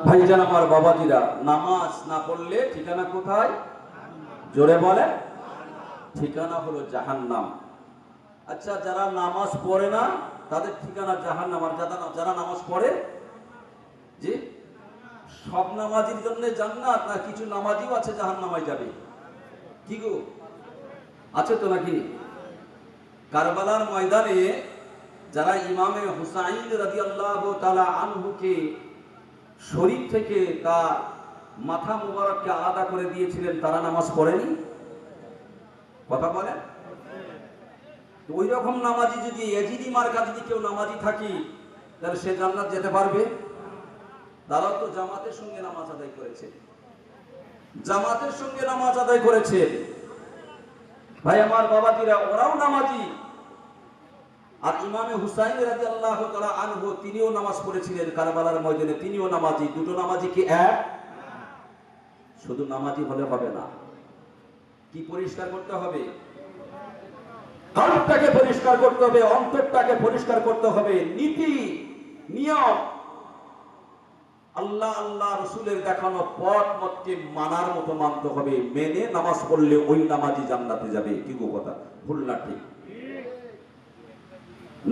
ভাইজান আমার বাবাজিরা, নামাজ না পড়লে ঠিকানা কোথায়? জোরে বলে, ঠিকানা হলো জাহান্নাম। আচ্ছা, যারা নামাজ পড়ে না তাদের ঠিকানা জাহান্নাম, আর যারা নামাজ পড়ে, জি, সব নামাজির জন্য জান্নাত না কিছু নামাজিও আছে জাহান্নামায় যাবে? কি গো, আছে তো নাকি? কারবালার ময়দানে যারা ইমামে হুসাইন রাদিয়াল্লাহু তাআলা আনহুকে শরীর থেকে তার মাথা মুবারককে আলাদা করে দিয়েছিলেন, তারা নামাজ পড়েনি? কথা বলেন। ওই রকম নামাজি যদি এজিদি মার্কা যদি কেউ নামাজি থাকি, তাহলে সে জান্নাত যেতে পারবে? তারাও তো জামাতের সঙ্গে নামাজ আদায় করেছে, জামাতের সঙ্গে নামাজ আদায় করেছে। ভাই আমার বাবাজিরা, ওরাও নামাজি। আর ইমামে হুসাইন রাদিয়াল্লাহু তাআলা আনহু তিনিও নামাজ পড়েছিলেন কারবালার ময়দানে, তিনিও নামাজি। দুটো নামাজি কি এক? শুধু নামাজি হলে হবে না, কি পরিষ্কার করতে হবে? কল্পটাকে পরিষ্কার করতে হবে, অন্তরটাকে পরিষ্কার করতে হবে। নীতি নিয়ম, আল্লাহ আল্লাহ রসুলের দেখানো পথ মতকে মানার মতো মানতে হবে। মেনে নামাজ পড়লে ওই নামাজি জান্নাতে যাবে। কি গো, কথা ভুল না ঠিক?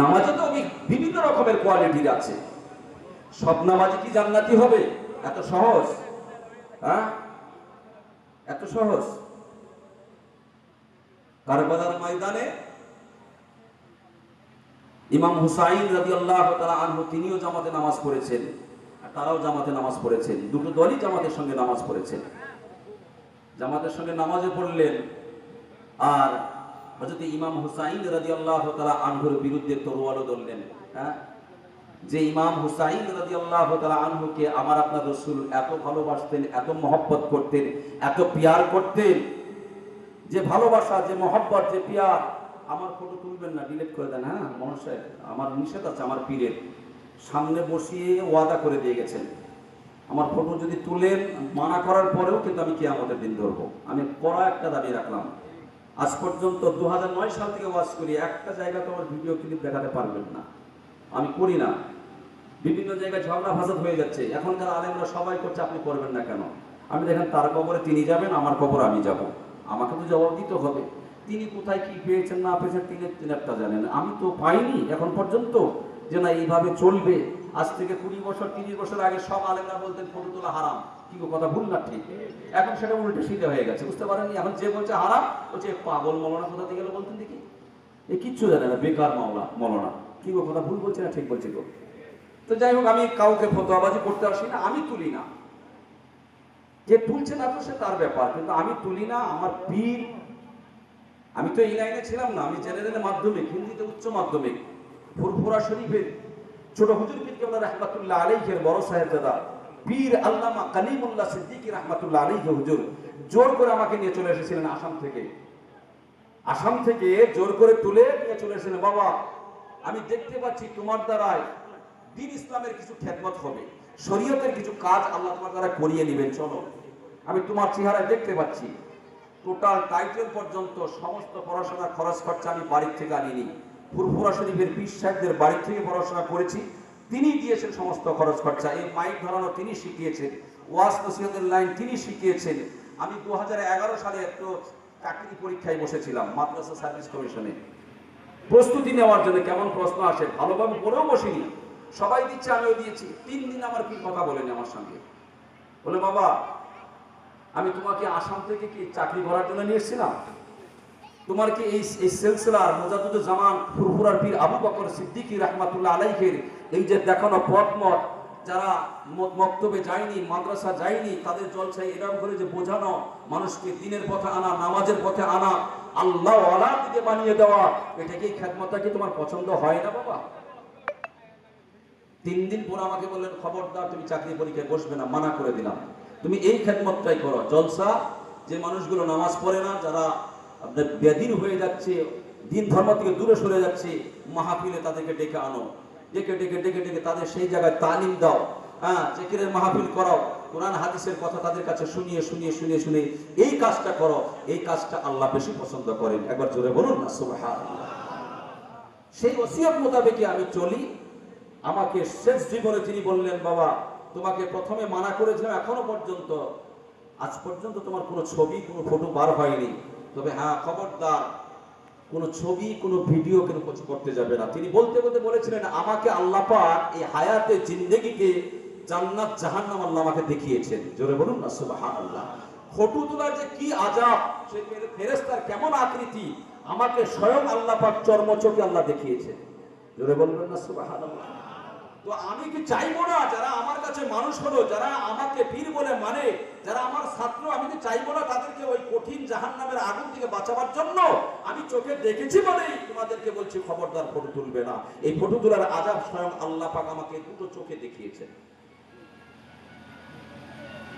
নামাজে তো বিভিন্ন রকমের কোয়ালিটির আছে, সব নামাজি কি জান্নাতি হবে? এত সহজ? হ্যাঁ, এত সহজ? কারবালার ময়দানে ইমাম হুসাইন রাদিয়াল্লাহু তাআলা আনহু তিনিও জামাতে নামাজ পড়েছেন, আর তারাও জামাতে নামাজ পড়েছেন। দুটো দলই জামাতের সঙ্গে নামাজ পড়েছেন। জামাতের সঙ্গে নামাজে পড়লেন, আর হযরত ইমাম হুসাইন রাদিয়াল্লাহু তাআলা আনহুর বিরুদ্ধে তরোয়ালও ধরলেন। হ্যাঁ, যে ইমাম হুসাইন রাদিয়াল্লাহু তাআলা আনহুকে আমার আপনার রাসূল এত ভালোবাসতেন, এত মহব্বত করতেন, এত পিয়ার করতেন, যে ভালোবাসা, যে মহব্বত, যে পিয়ার। আমার ফটো তুলবেন না, ডিলিট করে দেন। হ্যাঁ মনসায় আমার নিষেধ আছে, আমার পীরের সামনে বসিয়ে ওয়াদা করে দিয়ে গেছেন, আমার ফটো যদি তুলেন, মানা করার পরেও কিন্তু আমি কিয়ামতের দিন ধরবো। আমি পড়া একটা দাবি রাখলাম, আজ পর্যন্ত 2009 সাল থেকে ওয়াজ করি, একটা জায়গা তো আমার ভিডিও ক্লিপ দেখাতে পারবেন না, আমি করি না। বিভিন্ন জায়গায় ঝগড়া ফাসাদ হয়ে যাচ্ছে, এখন যারা আলেমরা সবাই করছে, আপনি করবেন না কেন? আমি দেখেন, তার কবরে তিনি যাবেন, আমার কবরে আমি যাব, আমাকে তো জবাব দিতে হবে। তিনি কোথায় কি পেয়েছেন না পেয়েছেন তিনি একটা জানেন, আমি তো পাইনি এখন পর্যন্ত যে না এইভাবে চলবে। আজ থেকে 20 বছর 30 বছর আগে সব আলেমরা বলতেন ফটো তোলা হারাম। কি কথা ভুল না ঠিক? এখন সেটা উল্টে সিধে হয়ে গেছে, বুঝতে পারেননি? এখন যে বলছে হারাম, বলছে পাগল মৌলানা কোথা থেকে গেল বলতেন দেখি, এ কিচ্ছু জানে না, বেকার মৌলানা। কি কথা ভুল বলছে না ঠিক বলছে গো? তো যাই হোক, আমি কাউকে ফতোয়াবাজি করতে আসি না, আমি তুলি না। যে তুলছে না তো সে তার ব্যাপার, কিন্তু আমি তুলি না। আমার পীর, আমি তো এই লাইনে ছিলাম না, আমি জেনারেল মাধ্যমিক, হিন্দিতে উচ্চ মাধ্যমিক, ফুরফুরা শরীফের ছোট হুজুর পীর কেবলা রাহমাতুল্লাহ আলাইহির বড় সাহেবজাদা পীর আল্লামা কালিমুল্লাহ সিদ্দিকী রাহমাতুল্লাহ আলাইহি হুজুর জোর করে আমাকে নিয়ে চলে এসেছিলেন আসাম থেকে জোর করে তুলে নিয়ে চলে এসেছিলেন। বাবা, আমি দেখতে পাচ্ছি তোমার দ্বারাই দ্বীন ইসলামের কিছু খেদমত হবে, শরীয়তের কিছু কাজ আল্লাহ তোমার দ্বারা করিয়ে নেবেন, চলো। আমি তোমার চেহারায় দেখতে পাচ্ছি। টোটাল টাইটেল পর্যন্ত সমস্ত পড়াশোনার খরচ খরচা আমি বাড়ির থেকে আনিনি, ফুরফুরা শরীফের পীর সাহেবদের বাড়ির থেকে পড়াশোনা করেছি, তিনি দিয়েছেন সমস্ত খরচ খরচা। এই মাইক ধরানো তিনি শিখিয়েছেন, ওয়াজ নসিহতের লাইন তিনি শিখিয়েছেন। আমি 2011 সালে একটু চাকরি পরীক্ষায় বসেছিলাম মাদ্রাসা সার্ভিস কমিশনে, প্রস্তুতি নেওয়ার জন্য কেমন প্রশ্ন আসে, ভালোভাবে পড়েও বসিনি, সবাই দিচ্ছে আমিও দিয়েছি। 3 দিন আমার কি কথা বলেনি আমার সঙ্গে, বলে বাবা আমি তোমাকে আসাম থেকে কি চাকরি করার জন্য নিয়ে এসেছিলাম? তোমার কি এই সিলসিলার মুজাদ্দিদুজ জামান ফুরফুরার পীর আবু বকর সিদ্দিকী রাহমাতুল্লাহ আলাইহির এই যে দেখানো পথমত, যারা মক্তবে যায়নি, মাদ্রাসা যায়নি, তাদের জলসায় এরকম করে যে বোঝানো, মানুষকে দ্বীনের পথে আনা, নামাজের পথে আনা, আল্লাহ ওয়ালা দিকে বানিয়ে দেওয়া, এটা কি খেদমতটা কি তোমার পছন্দ হয় না বাবা? 3 দিন পর আমাকে বললেন, খবরদার তুমি চাকরি পরীক্ষায় বসবে না, মানা করে দিলাম, তুমি এই খেদমতটাই করো। জলসা, যে মানুষগুলো নামাজ পড়ে না, যারা আপনার বেদিন হয়ে যাচ্ছে, দিন ধর্ম থেকে দূরে সরে যাচ্ছে, মাহফিলে তাদেরকে ডেকে আনো, ডেকে ডেকে ডেকে ডেকে তাদের সেই জায়গায় তালিম দাও। হ্যাঁ, জিকিরের মাহফিল করাও, কোরআন হাদিসের কথা তাদের কাছে শুনিয়ে শুনিয়ে শুনিয়ে শুনিয়ে এই কাজটা করো। এই কাজটা আল্লাহ বেশি পছন্দ করেন, একবার জোরে বলুন না সুবহানাল্লাহ। সেই ওসিয়ত মোতাবেক আমি চলি। আমাকে শেষ জীবনে তিনি বললেন, বাবা তোমাকে প্রথমে মানা করেছিলাম, এখনো পর্যন্ত আজ পর্যন্ত তোমার কোনো ছবি কোনো ফটো বার হয়নি, তবে হ্যাঁ খবরদার কোনো ছবি কোনো ভিডিও কোনো কিছু করতে যাবে না। তিনি বলতে বলতে বলেছিলেন, আমাকে আল্লাহ পাক এই হায়াতে জিন্দেগিতে জান্নাত জাহান্নাম আল্লাহ আমাকে দেখিয়েছেন। জোরে বলুন না সুবহানাল্লাহ। ফটো তোলার যে কি আযাব, সেই ফেরেশতার কেমন আকৃতি, আমাকে স্বয়ং আল্লাহ পাক চর্মচোখে আল্লাহ দেখিয়েছেন। জোরে বলবেন না সুবহানাল্লাহ। তো আমি কি চাইবো না যারা আমার কাছে মানুষ হলো, যারা আমাকে পীর বলে মানে, যারা আমার ছাত্র, আমি কি চাইবো না তাদেরকে ওই কঠিন জাহান্নামের আগুন থেকে বাঁচাবার জন্য আমি চোখে দেখেছি বলেই তোমাদেরকে বলছি খবরদার ফটো তুলবে না। এই ফটো তোলার আযাব স্বয়ং আল্লাহ পাক আমাকে দুটো চোখে দেখিয়েছেন।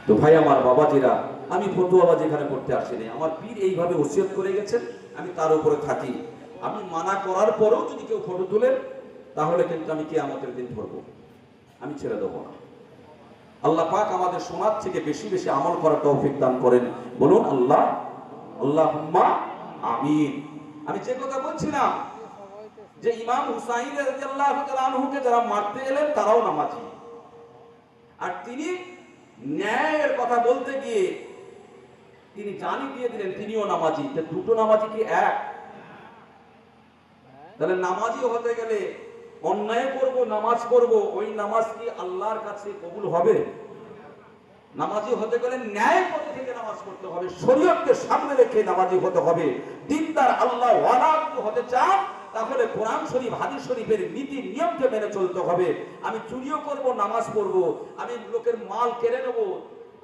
তো ভাই আমার বাবাজিরা, আমি ফতুয়াবাজি এখানে করতে আসিনি, আমার পীর এইভাবে ওসিয়ত করে গেছেন, আমি তার উপরে থাকি। আমি মানা করার পরেও যদি কেউ ফটো তুলেন তাহলে কিন্তু আমি কিয়ামতের দিন ধরবো, আমি ছেড়ে দেবো না। আল্লাহ পাক আমাদের সমাজ থেকে বেশি বেশি আমল করার তৌফিক দান করেন, বলুন আল্লাহ আল্লাহুম্মা আমিন। আমি যে কথা বলছিলাম যে ইমাম হুসাইন রাদিয়াল্লাহু তাআলা আনহুকে যারা মারতে এলেন তারাও নামাজি, আর তিনি ন্যায়ের কথা বলতে গিয়ে তিনি জানি দিয়ে দিলেন তিনিও নামাজি। দুটো নামাজি কি এক? তাহলে নামাজি হতে গেলে অন্যায় করব, নামাজ পড়ব, ওই নামাজ কি আল্লাহর কাছে কবুল হবে? নামাজি হতে গেলে ন্যায় পথে থেকে নামাজ পড়তে হবে, শরীয়তকে সামনে রেখে নামাজি হতে হবে। দিনদার আল্লাহ ওয়ালা হতে চান তাহলে কোরআন শরীফ হাদিস শরীফের নীতি নিয়মকে মেনে চলতে হবে। আমি চুরিও করব, নামাজ পড়ব, আমি লোকের মাল কেড়ে নেব,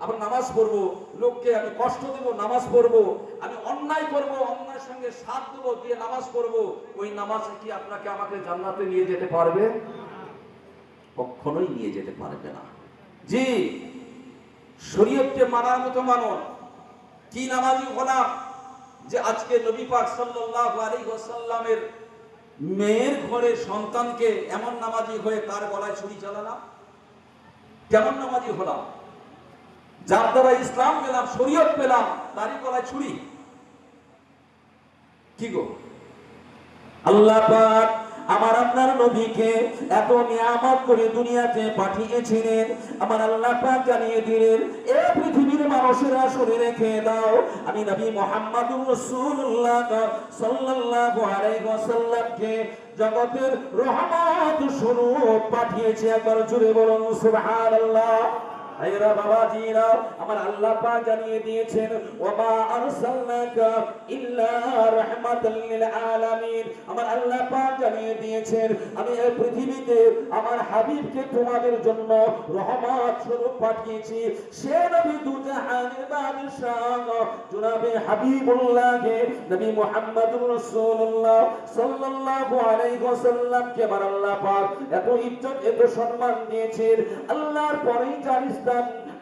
আবার নামাজ পড়বো, লোককে আমি কষ্ট দেব, নামাজ পড়বো, আমি অন্যায় করব, অন্যায়ের সঙ্গে সাথ দেবো, দিয়ে নামাজ পড়বো, ওই নামাজ কি আপনাকে আমাকে জান্নাতে নিয়ে যেতে পারবে? কখনোই নিয়ে যেতে পারবে না। জি, শরীয়তকে মানার মতো মানুষ কি নামাজি হলাম যে আজকে নবী পাক সাল্লাল্লাহু আলাইহি ওয়াসাল্লামের মেয়ের ঘরের সন্তানকে এমন নামাজি হয়ে তার গলায় ছুরি চালালাম? কেমন নামাজি হলাম? যার দ্বারা ইসলাম পেলাম, শরীয়ত পেলাম, তারই গলায় ছুরি। কি গো, আল্লাহ পাক আমার আপনার নবীকে এত নিয়ামত করে দুনিয়াতে পাঠিয়েছিলেন, আমার আল্লাহ পাক জানিয়ে দিলেন, এ পৃথিবীর মানুষেরা শুনে রেখে দাও, আমি নবী মুহাম্মদুর রাসূলুল্লাহ সাল্লাল্লাহু আলাইহি ওয়াসাল্লামকে জগতের রহমত স্বরূপ পাঠিয়েছি। একবার জোরে বলুন সুবহানাল্লাহ। আইরা বাবাজিরা, আমার আল্লাহ পাক জানিয়ে দিয়েছেন, ওয়া আরসালনাকা ইল্লা রাহমাতাল লিল আলামিন। আমার আল্লাহ পাক জানিয়ে দিয়েছেন, আমি এই পৃথিবীতে আমার হাবিবকে তোমাদের জন্য রহমত স্বরূপ পাঠিয়েছি। সে নবী দুজাহানের বাদশাহ জনাবে হাবিবুল্লাহকে নবী মুহাম্মদুর রাসূলুল্লাহ সাল্লাল্লাহু আলাইহি ওয়াসাল্লামকে আমার আল্লাহ পাক এত ইজ্জত এত সম্মান দিয়েছেন। আল্লাহর পরেই যার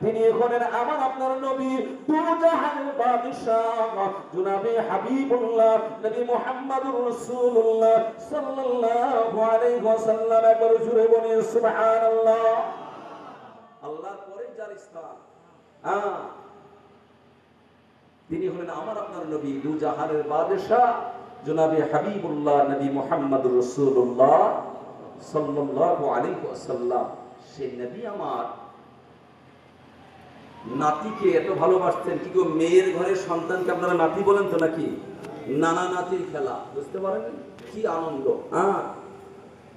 তিনি হলেন আমার আপনার নবী দুজাহানের বাদশাহ জনাবে হাবিবুল্লাহ নবী মুহাম্মদুর রাসূলুল্লাহ সাল্লাল্লাহু আলাইহি ওয়াসাল্লাম। একবার জোরে বলেন সুবহানাল্লাহ। আল্লাহর পরে যার স্থান, তিনি হলেন আমার আপনার নবী দুজাহানের বাদশাহ জনাবে হাবিবুল্লাহ নবী মুহাম্মদুর রাসূলুল্লাহ সাল্লাল্লাহু আলাইহি ওয়াসাল্লাম। সেই নবী আমার নাতিকে এত ভালোবাসতেন। কি গো, মেয়ের ঘরের সন্তানকে আপনারা নাতি বলেন তো নাকি? নানা নাতির খেলা, বুঝতে পারেন কি আনন্দ।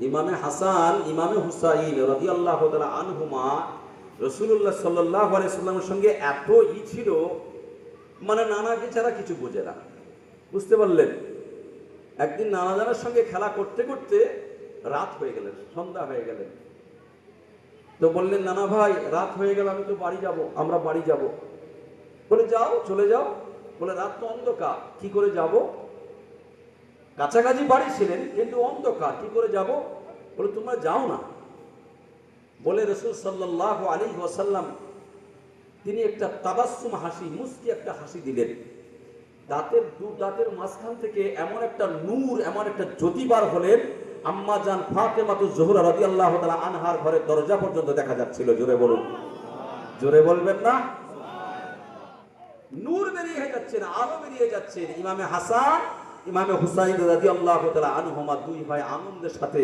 ইমামে হাসান ইমামে হুসাইন রাদিয়াল্লাহু তাআলা আনহুমা রাসূলুল্লাহ সাল্লাল্লাহু আলাইহি ওয়াসাল্লামের সঙ্গে এত ছিল, মানে নানাকে ছাড়া কিছু বোঝে না, বুঝতে পারলেন? একদিন নানা জানার সঙ্গে খেলা করতে করতে রাত হয়ে গেলেন, সন্ধ্যা হয়ে গেলেন। তো বললেন, নানা ভাই রাত হয়ে গেল, আমি তো বাড়ি যাব, আমরা বাড়ি যাব। বলে, যাও, চলে যাও। বলে, রাত তো অন্ধকার, কি করে যাব? কাছাকাছি বাড়ি ছিলেন কিন্তু অন্ধকার, কি করে যাব? বলে, তোমরা যাও না। বলে রাসূল সাল্লাল্লাহু আলাইহি ওয়াসাল্লাম তিনি একটা তাবাসসুম হাসি, মুস্কি একটা হাসি দিলেন। দাঁতের মাঝখান থেকে এমন একটা নূর, এমন একটা জ্যোতি বার হলেন, আম্মা জান ফাতেমাতুজ জোহরা রাদিয়াল্লাহু তাআলা আনহার ঘরের দরজা পর্যন্ত দেখা যাচ্ছিল। জোরে বলুন, জোরে বলবেন না? নূর বেরিয়ে যাচ্ছে না, আলো বেরিয়ে যাচ্ছে। ইমামে হাসান ইমামে হুসাইন রাদিয়াল্লাহু তাআলা আনহুমা দুই ভাই আনন্দের সাথে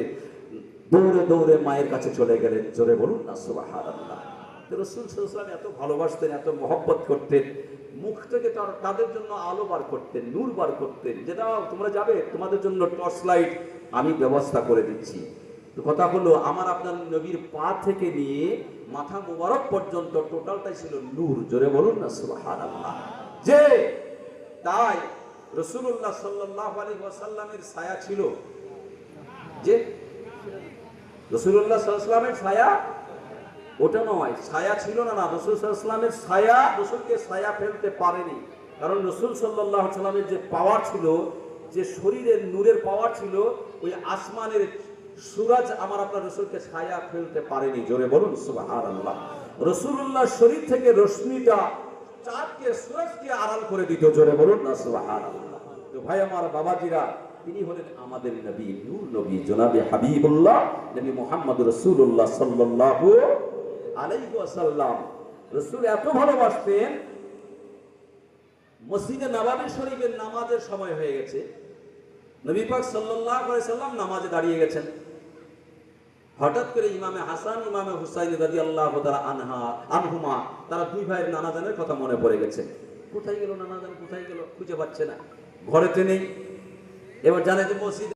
দৌড়ে দৌড়ে মায়ের কাছে চলে গেলেন। জোরে বলুন না সুবহানাল্লাহ। রাসূল সাল্লাল্লাহু আলাইহি ওয়াসাল্লাম এত ভালোবাসতেন, এত মহব্বত করতেন, মুখ থেকে তাদের জন্য আলো বার করতেন, নূর বার করতেন, যেটা তোমরা যাবে, তোমাদের জন্য টর্চ লাইট আমি ব্যবস্থা করে দিচ্ছি। তো কথা হলো, আমার আপনার নবীর পা থেকে নিয়ে মাথা মুবারক পর্যন্ত টোটালটাই ছিল নূর। জোরে বলুন না সুবহানাল্লাহ। যে তাই রাসূলুল্লাহ সাল্লাল্লাহু আলাইহি ওয়াসাল্লামের ছায়া ছিল, যে রাসূলুল্লাহ সাল্লাল্লাহু আলাইহি ওয়াসাল্লামের ছায়া ওটা নয়, ছায়া ছিল না। না, রাসূল সাল্লাল্লাহু আলাইহি ওয়াসাল্লামের ছায়া রাসূলকে ছায়া ফেলতে পারেনি, কারণ রাসূল সাল্লাল্লাহু আলাইহি ওয়াসাল্লামের যে পাওয়ার ছিল, যে শরীরের নূরের পাওয়ার ছিল, ওই আসমানের সূরজ আমার আপনার রাসূলকে ছায়া ফেলতে পারেনি। জোরে বলুন সুবহানাল্লাহ। রাসূলুল্লাহ শরীর থেকে রশ্মিটা চাঁদকে, সূরজকে আড়াল করে দিত। জোরে বলুন না সুবহানাল্লাহ। তো ভাই আমার, বাবাজিরা, তিনি হলেন আমাদের নবী, নূর নবী, জনাবে হাবিবুল্লাহ নবী মুহাম্মদ রাসূলুল্লাহ সাল্লাল্লাহু আলাইহি ওয়াসাল্লাম। রাসূল এত ভালোবাসতেন, মসজিদে নববী শরীফের নামাজের সময় হয়ে গেছে, নবী পাক সাল্লাল্লাহু আলাইহি ওয়াসাল্লাম নামাজে দাঁড়িয়ে গেছেন। হঠাৎ করে ইমামে হাসান, ইমামে হুসাইন রাদিয়াল্লাহু তাআলা আনহুমা, তারা দুই ভাইয়ের নানাজানের কথা মনে পড়ে গেছে। কোথায় গেল নানাজান, কোথায় গেল, খুঁজে পাচ্ছে না, ঘরেতে নেই। এবার জানে যে মসজিদে